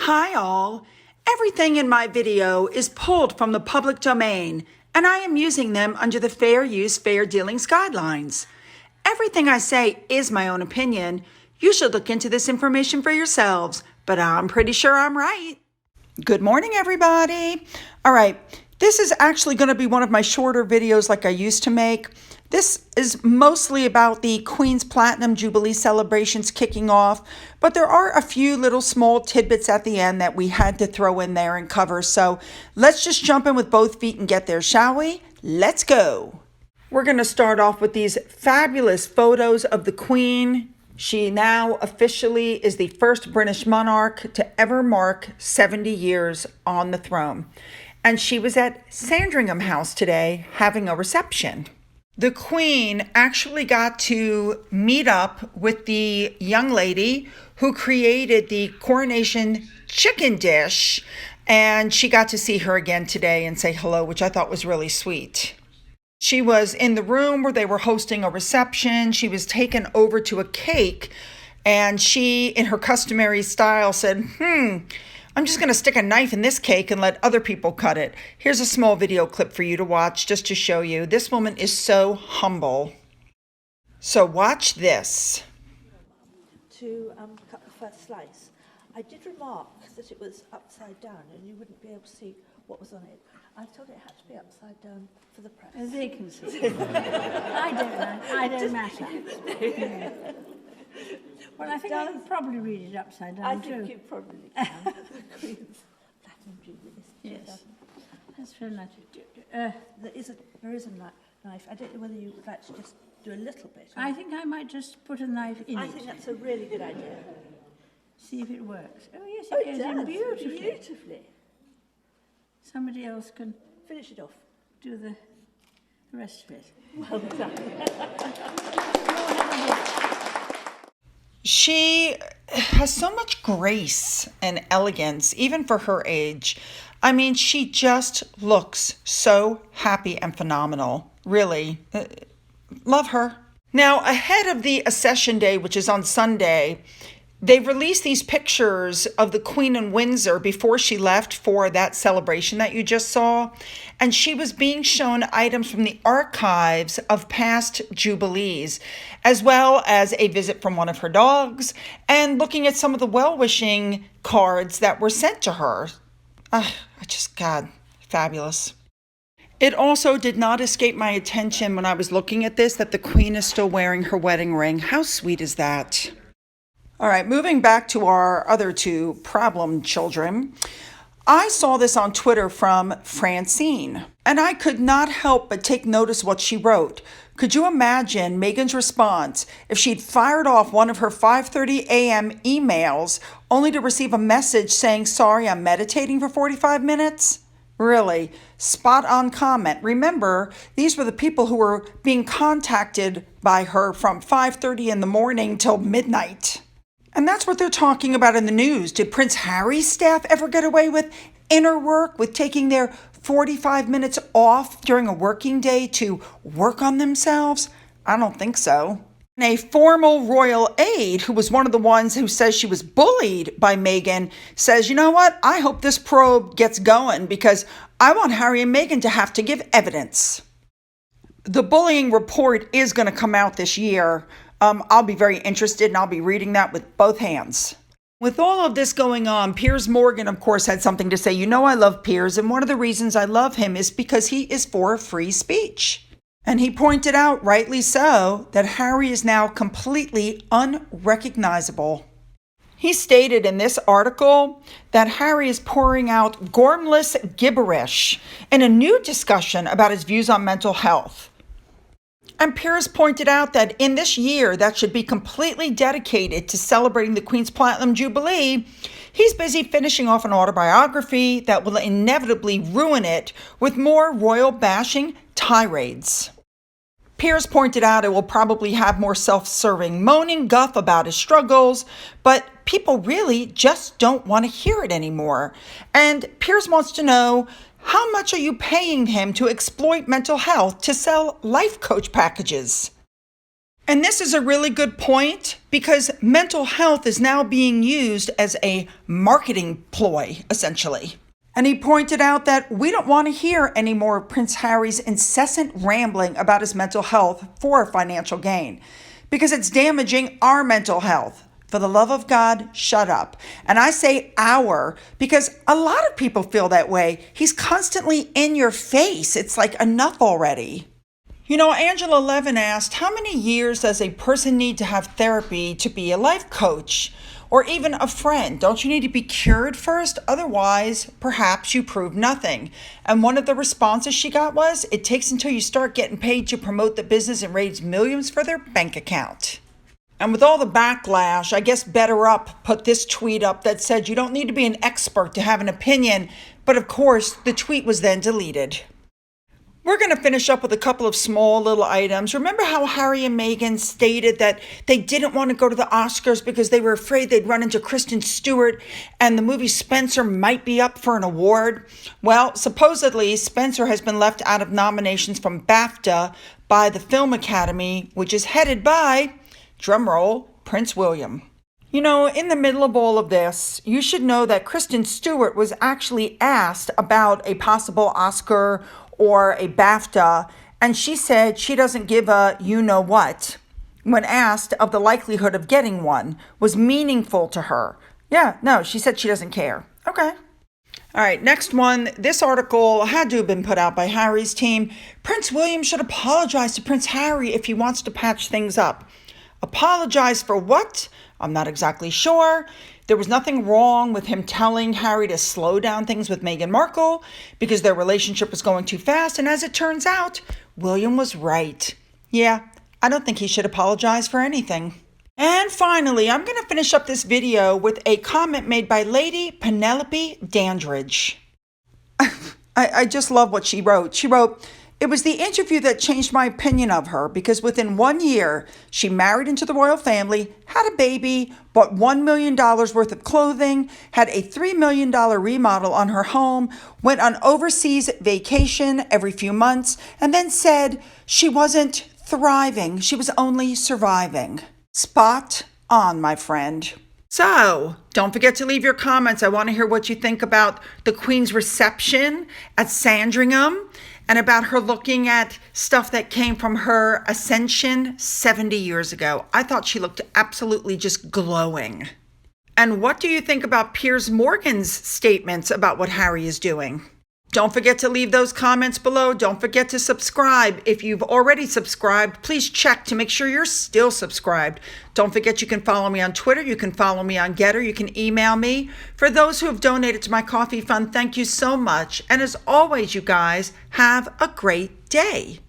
Hi all! Everything in my video is pulled from the public domain, and I am using them under the Fair Use, Fair Dealings guidelines. Everything I say is my own opinion. You should look into this information for yourselves, but I'm pretty sure I'm right. Good morning, everybody. All right, this is actually going to be one of my shorter videos like I used to make. This is mostly about the Queen's Platinum Jubilee celebrations kicking off, but there are a few little small tidbits at the end that we had to throw in there and cover. So let's just jump in with both feet and get there, shall we? Let's go. We're going to start off with these fabulous photos of the Queen. She now officially is the first British monarch to ever mark 70 years on the throne. And she was at Sandringham House today having a reception. The Queen actually got to meet up with the young lady who created the coronation chicken dish, and she got to see her again today and say hello, which I thought was really sweet. She was in the room where they were hosting a reception. She was taken over to a cake, and she, in her customary style, said, I'm just going to stick a knife in this cake and let other people cut it. Here's a small video clip for you to watch just to show you. This woman is so humble. So watch this. To cut the first slice. I did remark that it was upside down and you wouldn't be able to see what was on it. I thought it had to be upside down for the press. As they can see. I don't matter. Well, I think I can probably read it upside down too. I think you probably can. The Queen's Platinum Jubilee. Yes. That's very nice. There is a knife. I don't know whether you would like to just do a little bit. I think I might just put a knife in it. I think that's a really good idea. See if it works. Oh yes, it goes in beautifully. Beautifully. Somebody else can Finish it off. do the rest of it. Well done. She has so much grace and elegance, even for her age. I mean, she just looks so happy and phenomenal. Really. Love her. Now, ahead of the accession day, which is on Sunday, they released these pictures of the Queen in Windsor before she left for that celebration that you just saw. And she was being shown items from the archives of past jubilees, as well as a visit from one of her dogs, and looking at some of the well-wishing cards that were sent to her. God, fabulous. It also did not escape my attention when I was looking at this that the Queen is still wearing her wedding ring. How sweet is that? All right, moving back to our other two problem children. I saw this on Twitter from Francine, and I could not help but take notice what she wrote. Could you imagine Meghan's response if she'd fired off one of her 5:30 a.m. emails only to receive a message saying, sorry, I'm meditating for 45 minutes? Really, spot on comment. Remember, these were the people who were being contacted by her from 5:30 in the morning till midnight. And that's what they're talking about in the news. Did Prince Harry's staff ever get away with inner work, with taking their 45 minutes off during a working day to work on themselves? I don't think so. And a formal royal aide, who was one of the ones who says she was bullied by Meghan, says, you know what? I hope this probe gets going because I want Harry and Meghan to have to give evidence. The bullying report is going to come out this year. I'll be very interested and I'll be reading that with both hands. With all of this going on, Piers Morgan, of course, had something to say. You know I love Piers, and one of the reasons I love him is because he is for free speech. And he pointed out, rightly so, that Harry is now completely unrecognizable. He stated in this article that Harry is pouring out gormless gibberish in a new discussion about his views on mental health. And Piers pointed out that in this year that should be completely dedicated to celebrating the Queen's Platinum Jubilee, he's busy finishing off an autobiography that will inevitably ruin it with more royal bashing tirades. Piers pointed out it will probably have more self-serving moaning guff about his struggles, but people really just don't want to hear it anymore. And Piers wants to know, how much are you paying him to exploit mental health to sell life coach packages? And this is a really good point because mental health is now being used as a marketing ploy, essentially. And he pointed out that we don't want to hear any more of Prince Harry's incessant rambling about his mental health for financial gain because it's damaging our mental health. For the love of God, shut up. And I say our because a lot of people feel that way. He's constantly in your face. It's like enough already. You know, Angela Levin asked, how many years does a person need to have therapy to be a life coach or even a friend? Don't you need to be cured first? Otherwise, perhaps you prove nothing. And one of the responses she got was, it takes until you start getting paid to promote the business and raise millions for their bank account. And with all the backlash, I guess Better Up put this tweet up that said you don't need to be an expert to have an opinion. But of course, the tweet was then deleted. We're going to finish up with a couple of small little items. Remember how Harry and Meghan stated that they didn't want to go to the Oscars because they were afraid they'd run into Kristen Stewart and the movie Spencer might be up for an award? Well, supposedly Spencer has been left out of nominations from BAFTA by the Film Academy, which is headed by, drumroll, Prince William. You know, in the middle of all of this, you should know that Kristen Stewart was actually asked about a possible Oscar or a BAFTA, and she said she doesn't give a you-know-what when asked of the likelihood of getting one was meaningful to her. Yeah, no, she said she doesn't care. Okay. All right, next one. This article had to have been put out by Harry's team. Prince William should apologize to Prince Harry if he wants to patch things up. Apologize for what? I'm not exactly sure. There was nothing wrong with him telling Harry to slow down things with Meghan Markle because their relationship was going too fast. And as it turns out, William was right. Yeah, I don't think he should apologize for anything. And finally, I'm going to finish up this video with a comment made by Lady Penelope Dandridge. I just love what she wrote. She wrote, it was the interview that changed my opinion of her because within 1 year, she married into the royal family, had a baby, bought $1 million worth of clothing, had a $3 million remodel on her home, went on overseas vacation every few months, and then said she wasn't thriving, she was only surviving. Spot on, my friend. So, don't forget to leave your comments. I want to hear what you think about the Queen's reception at Sandringham and about her looking at stuff that came from her ascension 70 years ago. I thought she looked absolutely just glowing. And what do you think about Piers Morgan's statements about what Harry is doing? Don't forget to leave those comments below. Don't forget to subscribe. If you've already subscribed, please check to make sure you're still subscribed. Don't forget you can follow me on Twitter. You can follow me on Getter. You can email me. For those who have donated to my coffee fund, thank you so much. And as always, you guys, have a great day.